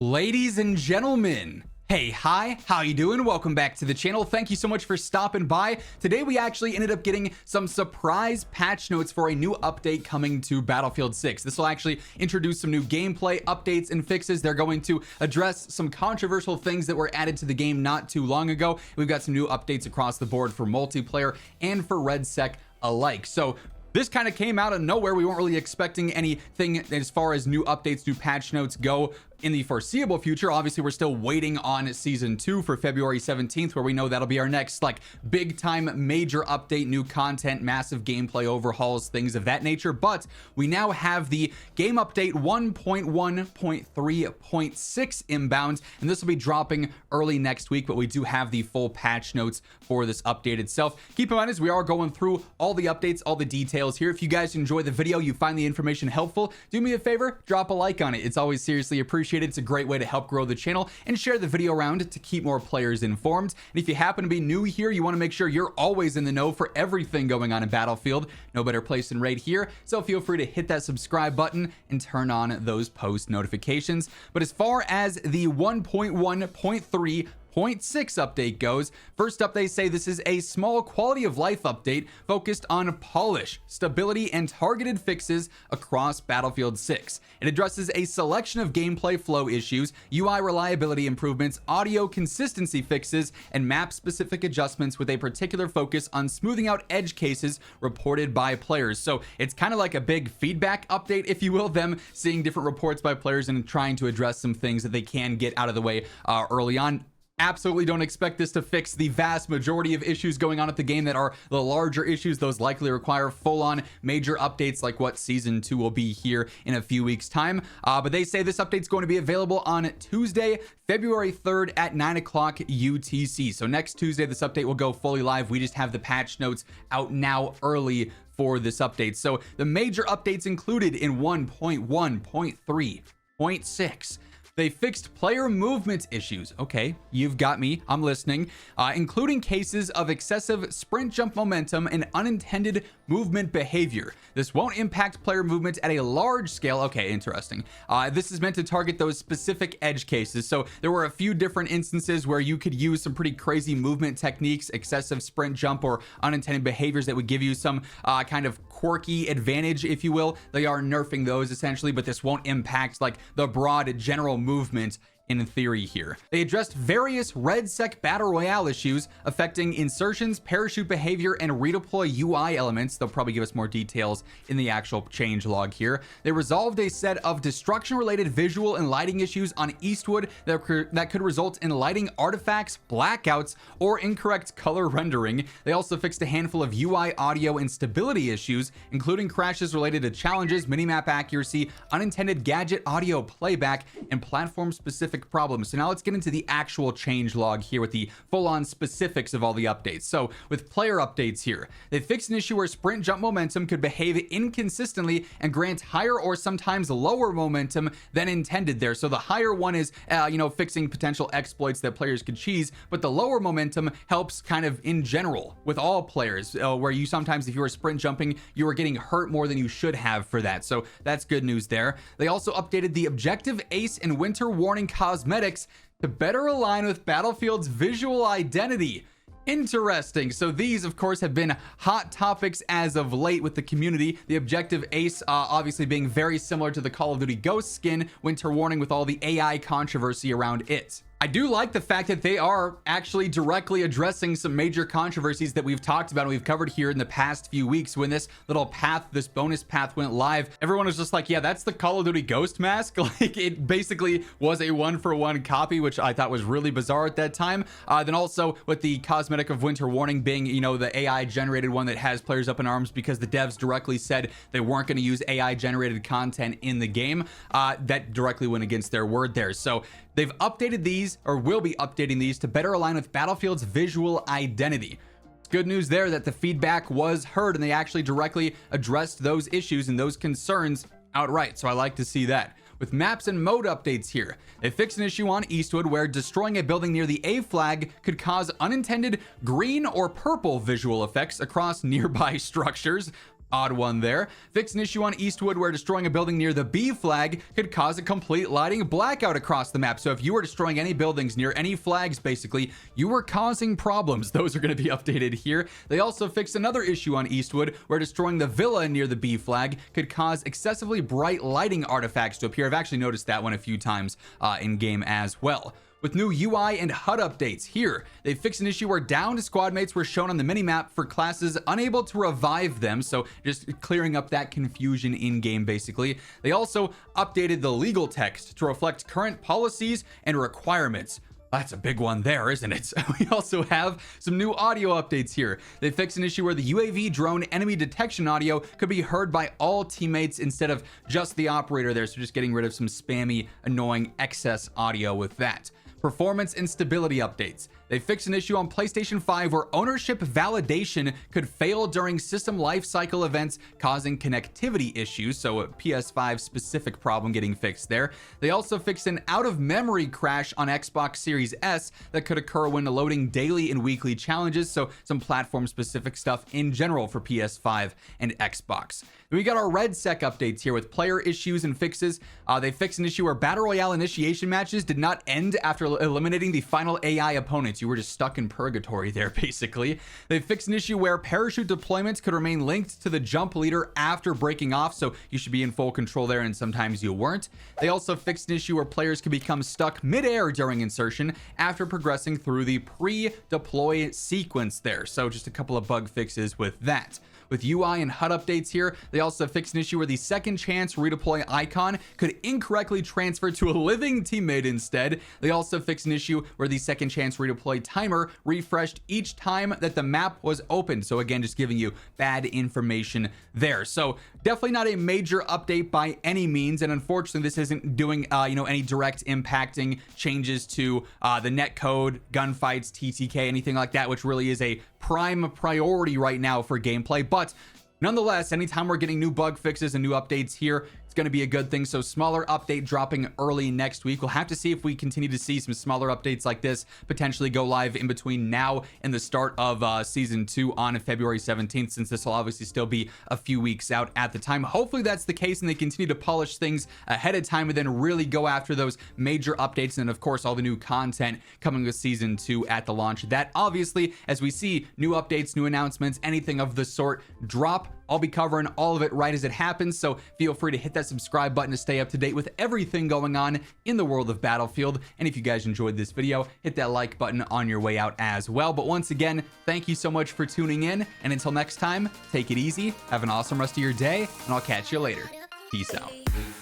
Ladies and gentlemen, hey, hi, how you doing? Welcome back to the channel. Thank you so much for stopping by. Today we actually ended up getting some surprise patch notes for a new update coming to Battlefield 6. This will actually introduce some new gameplay updates and fixes. They're going to address some controversial things that were added to the game not too long ago. We've got some new updates across the board for multiplayer and for RedSec alike. So this kind of came out of nowhere. We weren't really expecting anything as far as new updates, new patch notes go in the foreseeable future. Obviously, we're still waiting on season 2 for February 17th, where we know that'll be our next like big time major update, new content, massive gameplay overhauls, things of that nature. But we now have the game update 1.1.3.6 inbound, and this will be dropping early next week, but we do have the full patch notes for this update itself. Keep in mind, as we are going through all the updates, all the details here, if you guys enjoy the video, you find the information helpful, do me a favor, drop a like on it. It's always seriously appreciated. It's a great way to help grow the channel, and share the video around to keep more players informed. And if you happen to be new here, you want to make sure you're always in the know for everything going on in Battlefield, no better place than right here. So feel free to hit that subscribe button and turn on those post notifications. But as far as the 1.1.3.6 update goes, first up, they say this is a small quality of life update focused on polish, stability, and targeted fixes across Battlefield 6. It addresses a selection of gameplay flow issues, UI reliability improvements, audio consistency fixes, and map specific adjustments, with a particular focus on smoothing out edge cases reported by players. So it's kind of like a big feedback update, if you will, them seeing different reports by players and trying to address some things that they can get out of the way early on. Absolutely don't expect this to fix the vast majority of issues going on at the game that are the larger issues. Those likely require full-on major updates like what season 2 will be here in a few weeks time. But they say this update's going to be available on Tuesday, February 3rd at 9 o'clock UTC. So next Tuesday, this update will go fully live. We just have the patch notes out now early for this update. So the major updates included in 1.1.3.6. They fixed player movement issues. Okay, you've got me. I'm listening. Including cases of excessive sprint jump momentum and unintended movement behavior. This won't impact player movement at a large scale. Okay, interesting. This is meant to target those specific edge cases. So there were a few different instances where you could use some pretty crazy movement techniques, excessive sprint jump, or unintended behaviors that would give you some kind of quirky advantage, if you will. They are nerfing those essentially, but this won't impact like the broad general movement in theory here. They addressed various RedSec Battle Royale issues affecting insertions, parachute behavior, and redeploy UI elements. They'll probably give us more details in the actual change log here. They resolved a set of destruction-related visual and lighting issues on Eastwood that could result in lighting artifacts, blackouts, or incorrect color rendering. They also fixed a handful of UI audio and stability issues, including crashes related to challenges, minimap accuracy, unintended gadget audio playback, and platform-specific problems. So now let's get into the actual change log here with the full-on specifics of all the updates. So with player updates here, they fixed an issue where sprint jump momentum could behave inconsistently and grant higher or sometimes lower momentum than intended there. So the higher one is fixing potential exploits that players could cheese, but the lower momentum helps kind of in general with all players, where you sometimes, if you were sprint jumping, you were getting hurt more than you should have for that. So that's good news there. They also updated the objective ace and winter warning cosmetics to better align with Battlefield's visual identity. Interesting. So these, of course, have been hot topics as of late with the community. The objective ace obviously being very similar to the Call of Duty Ghost skin, Winter Warning, with all the AI controversy around it. I do like the fact that they are actually directly addressing some major controversies that we've talked about and we've covered here in the past few weeks. When this little path, this bonus path went live, everyone was just like, yeah, that's the Call of Duty Ghost mask. Like, it basically was a one-for-one copy, which I thought was really bizarre at that time. Then also with the cosmetic of Winter Warning being, the AI generated one that has players up in arms because the devs directly said they weren't going to use AI generated content in the game. That directly went against their word there. So they've updated these, or will be updating these, to better align with Battlefield's visual identity. It's good news there that the feedback was heard and they actually directly addressed those issues and those concerns outright. So I like to see that. With maps and mode updates here, they fixed an issue on Eastwood where destroying a building near the A flag could cause unintended green or purple visual effects across nearby structures. Odd one there. Fix an issue on Eastwood where destroying a building near the B flag could cause a complete lighting blackout across the map. So if you were destroying any buildings near any flags, basically, you were causing problems. Those are going to be updated here. They also fixed another issue on Eastwood where destroying the villa near the B flag could cause excessively bright lighting artifacts to appear. I've actually noticed that one a few times in game as well. With new UI and HUD updates here, they fixed an issue where downed squad mates were shown on the minimap for classes unable to revive them, so just clearing up that confusion in game basically. They also updated the legal text to reflect current policies and requirements. That's a big one there, isn't it? We also have some new audio updates here. They fixed an issue where the UAV drone enemy detection audio could be heard by all teammates instead of just the operator there, so just getting rid of some spammy, annoying excess audio with that. Performance and stability updates. They fixed an issue on PlayStation 5 where ownership validation could fail during system lifecycle events, causing connectivity issues, so a PS5 specific problem getting fixed there. They also fixed an out-of-memory crash on Xbox Series S that could occur when loading daily and weekly challenges, so some platform-specific stuff in general for PS5 and Xbox. We got our RedSec updates here with player issues and fixes. They fixed an issue where Battle Royale initiation matches did not end after eliminating the final AI opponents. You were just stuck in purgatory there, basically. They fixed an issue where parachute deployments could remain linked to the jump leader after breaking off, so you should be in full control there, and sometimes you weren't. They also fixed an issue where players could become stuck mid-air during insertion after progressing through the pre-deploy sequence there. So just a couple of bug fixes with that. With UI and HUD updates here, they also fixed an issue where the second chance redeploy icon could incorrectly transfer to a living teammate instead. They also fixed an issue where the second chance redeploy timer refreshed each time that the map was open. So again, just giving you bad information there. So definitely not a major update by any means, and unfortunately this isn't doing any direct impacting changes to the netcode, gunfights, TTK, anything like that, which really is a prime priority right now for gameplay. But nonetheless, anytime we're getting new bug fixes and new updates here, it's going to be a good thing. So smaller update dropping early next week. We'll have to see if we continue to see some smaller updates like this potentially go live in between now and the start of season 2 on February 17th, since this will obviously still be a few weeks out at the time. Hopefully that's the case and they continue to polish things ahead of time and then really go after those major updates, and of course all the new content coming with season 2 at the launch. That obviously, as we see new updates, new announcements, anything of the sort drop, I'll be covering all of it right as it happens, so feel free to hit that subscribe button to stay up to date with everything going on in the world of Battlefield. And if you guys enjoyed this video, hit that like button on your way out as well. But once again, thank you so much for tuning in, and until next time, take it easy, have an awesome rest of your day, and I'll catch you later. Peace out.